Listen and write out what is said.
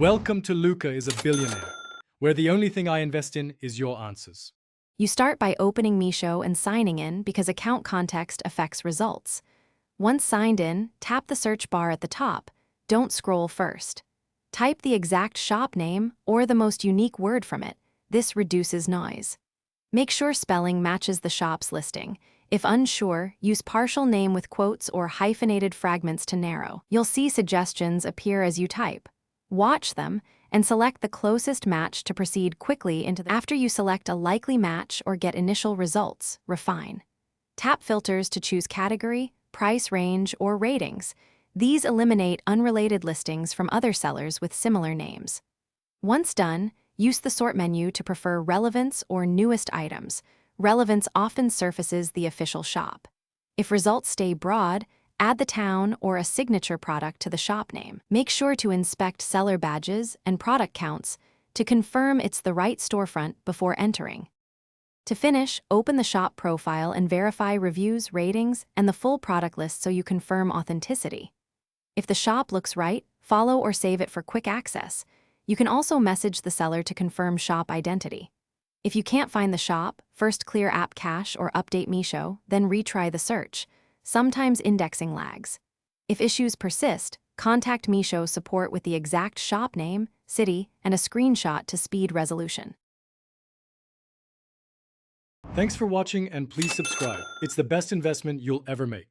Welcome to Luca is a Billionaire, where the only thing I invest in is your answers. You start by opening Meesho and signing in because account context affects results. Once signed in, tap the search bar at the top. Don't scroll first. Type the exact shop name or the most unique word from it. This reduces noise. Make sure spelling matches the shop's listing. If unsure, use partial name with quotes or hyphenated fragments to narrow. You'll see suggestions appear as you type. Watch them and select the closest match to proceed quickly into the. After you select a likely match or get initial results, refine. Tap filters to choose category, price range, or ratings. These eliminate unrelated listings from other sellers with similar names. Once done, use the sort menu to prefer relevance or newest items. Relevance often surfaces the official shop. If results stay broad, add the town or a signature product to the shop name. Make sure to inspect seller badges and product counts to confirm it's the right storefront before entering. To finish, open the shop profile and verify reviews, ratings, and the full product list so you confirm authenticity. If the shop looks right, follow or save it for quick access. You can also message the seller to confirm shop identity. If you can't find the shop, first clear app cache or update Meesho, then retry the search. Sometimes indexing lags. If issues persist, contact Meesho support with the exact shop name, city, and a screenshot to speed resolution. Thanks for watching and please subscribe. It's the best investment you'll ever make.